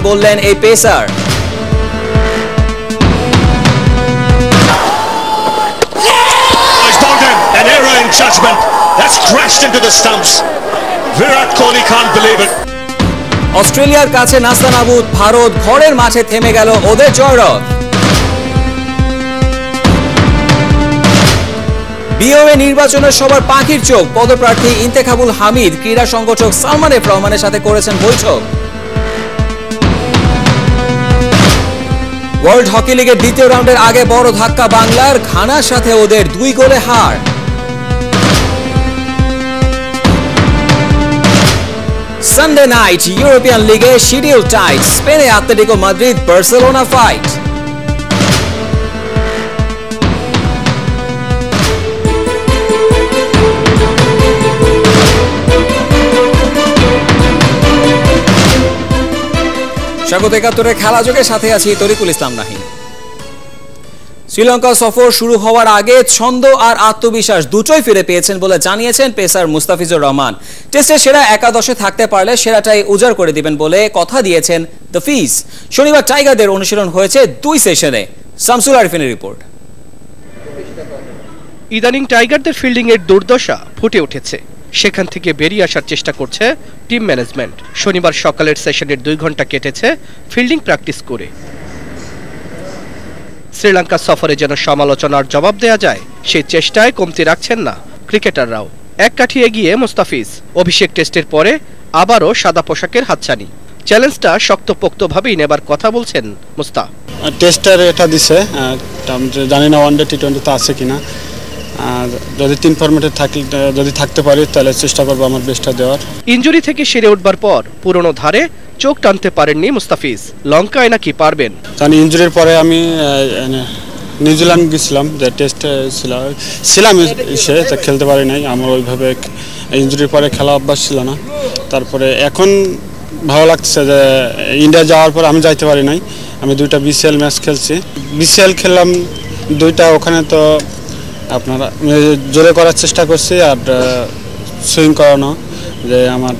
বললেন এই pacer. An error in judgment that's crashed into the stumps. Virat Kohli can't believe it. অস্ট্রেলিয়ার কাছে নাস্তানাবুদ ভারত, ঘরের মাঠে থেমে গেল ওদের জয়রথ। বিওএ নির্বাচনের সবার পাখির চোখ, পদপ্রার্থী ইন্তেখাবুল হামিদ ক্রীড়া সংগঠক সালমান এফ রহমানের সাথে করেছেন বৈঠক। ওয়ার্ল্ড হকি লিগের দ্বিতীয় রাউন্ডের আগে বড় ধাক্কা বাংলার, ঘানার সাথে ওদের 2 গোলে হার। সানডে নাইট ইউরোপিয়ান লিগে শিডিউল টাইট, স্পেনে আতলেটিকো মাদ্রিদ বার্সেলোনা ফাইট। স্বাগত ৭১-এর খেলা যোগে, সাথে আছি তরিকুল ইসলাম নাহিন। শ্রীলঙ্কা সফর শুরু হওয়ার আগে ছন্দ আর আত্মবিশ্বাস দুটোই ফিরে পেয়েছেন বলে জানিয়েছেন পেসার মুস্তাফিজুর রহমান। টেস্টে সেরা একাদশে থাকতে পারলে সেরাটাই উজাড় করে দিবেন বলে কথা দিয়েছেন দ্য ফিস। শনিবার টাইগারদের অনুশীলন হয়েছে 2 সেশনে। শামসুল আরিফিনের রিপোর্ট। ইদানিং টাইগারদের ফিল্ডিং এর দুর্দশা ফুটে উঠেছে, সেখান থেকে বেরিয়ে আসার চেষ্টা করছে টিম ম্যানেজমেন্ট। শনিবার সকালের সেশনের 2 ঘন্টা কেটেছে ফিল্ডিং প্র্যাকটিস করে। শ্রীলঙ্কা সফরে যেন সমালোচনার জবাব দেয়া যায় সেই চেষ্টায় কমতি রাখছেন না ক্রিকেটাররাও। এক কাঠি এগিয়ে মুস্তাফিজ, অভিষেক টেস্টের পরে আবারও সাদা পোশাকের হাতছানি। চ্যালেঞ্জটা শক্তপোক্তভাবেই নেবার কথা বলছেন মুস্তা। টেস্টার এটা দিছে, জানি না ওয়ানডে টি20 আছে কিনা, আর যদি 3 ফরম্যাটে যদি থাকতে পারি তাহলে চেষ্টা করবো আমার বেস্টটা দেওয়ার। ইনজুরি থেকে সেরে উঠবার পর পুরনো ধারে চোখ টানতে পারেননি মুস্তাফিজ। লঙ্কায় নাকি পারবেন। কারণ ইনজুরির পরে আমি নিউজিল্যান্ড গেছিলাম, যে টেস্টে ছিলাম সে খেলতে পারি নাই। আমার ওইভাবে ইনজুরির পরে খেলা অভ্যাস ছিল না। তারপরে এখন ভালো লাগছে যে ইন্ডিয়া যাওয়ার পর আমি যাইতে পারি নাই। আমি 2টা বিসিএল ম্যাচ খেলছি, বিসিএল খেললাম 2টা। ওখানে তো আপনারা জোরে করার চেষ্টা করছি আর সুইং করানো, যে আমার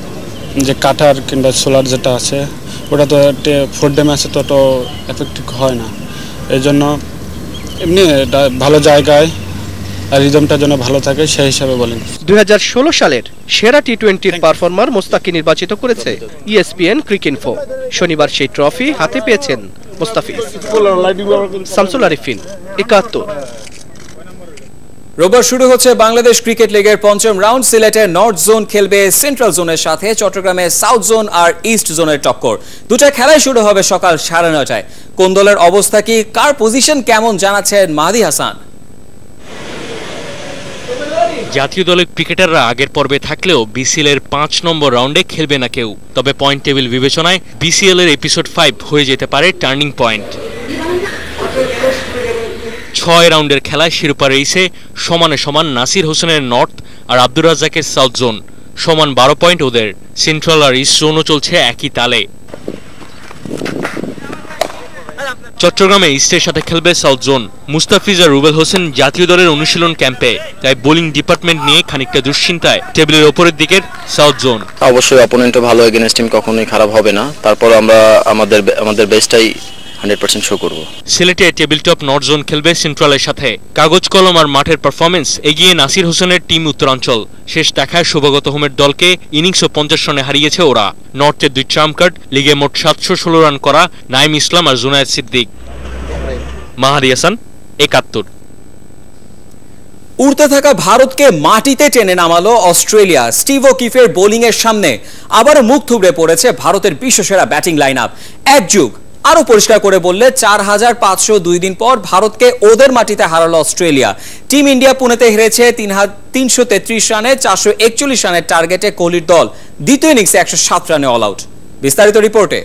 যে কাটার কিংবা সোলার যেটা আছে ওটা তো 4 ডে ম্যাচে তো এফেক্টিভ হয় না। এই জন্য এমনি ভালো জায়গায় আর রিদমটার জন্য ভালো থাকে সেই হিসাবে বলেন। 2016 সালের সেরা টি20 পারফর্মার মুস্তাকি নির্বাচিত করেছে ESPN ক্রিকইনফো। শনিবার সেই ট্রফি হাতে পেয়েছেন মুস্তাফিজ। শামসুল আরিফিন, ৭১। রোববার শুরু হচ্ছে বাংলাদেশ ক্রিকেট লিগের 5ম রাউন্ড। সিলেটে নর্থ জোন খেলবে সেন্ট্রাল জোনের সাথে, চট্টগ্রামে সাউথ জোন আর ইস্ট জোনের টক্কর। 2টা খেলাই শুরু হবে সকাল 9:30টায়। কোন দলের অবস্থা কি, কার পজিশন কেমন জানাচ্ছেন মাহদি হাসান। জাতীয় দলের ক্রিকেটাররা আগের পর্বে থাকলেও বিসিএল এর 5 নম্বর রাউন্ডে খেলবে না কেউ। তবে পয়েন্ট টেবিল বিবেচনায় বিসিএল এর এপিসোড 5 হয়ে যেতে পারে টার্নিং পয়েন্ট। 6 রাউন্ডের খেলায় শিরোপা রেইসে সমানে সমান নাসির হোসেনের নর্থ আর আব্দুর রাজ্জাকের সাউথ জোন, সমান 12 পয়েন্ট ওদের। সেন্ট্রাল আর ইস্ট জোনও চলছে একই তালে। চট্টগ্রামে ইস্টের সাথে খেলবে সাউথ জোন। মুস্তাফিজ আর রুবেল হোসেন জাতীয় দলের অনুশীলন ক্যাম্পে, তাই বোলিং ডিপার্টমেন্ট নিয়ে খানিকটা দুশ্চিন্তায় টেবিলের ওপরের দিকের সাউথ জোন। অবশ্যই অপোনেন্টও ভালো, এগেইনস্ট টিম কখনোই খারাপ হবে না। তারপর আমরা আমাদের বেস্টটাই 100% শো করব। সিলেটে টেবিল টপ নর্থ জোন খেলবে সেন্ট্রালের সাথে। কাগজ কলম আর মাঠের পারফরমেন্স এগিয়ে নাসির হোসেনের টিম উত্তরাঞ্চল। শেষ দেখায় সৌভাগত হোমের দলকে ইনিংস ও 50 রানে হারিয়েছে ওরা। নর্থের 2 ট্রাম্প কার্ড, লিগে মোট 716 রান করা নাইম ইসলাম আর জুনায়েদ সিদ্দিক। মাহাদি হাসান, ৭১। উড়তে থাকা ভারতকে মাটিতে টেনে নামালো অস্ট্রেলিয়া। স্টিভ ওকিফের বোলিং এর সামনে আবারও মুখ থুবড়ে পড়েছে ভারতের বিশ্বসেরা ব্যাটিং লাইন আপ। এক যুগ আরো পরিষ্কার করে বললে 4502 দিন পর ভারতকে ওদের মাটিতে হারালো অস্ট্রেলিয়া। টিম ইন্ডিয়া পুনেতে হেরেছে 333 রানে। 441 রানের টার্গেটে কোহলির দল দ্বিতীয় ইনিংসে 107 রানে অল আউট। বিস্তারিত রিপোর্টে।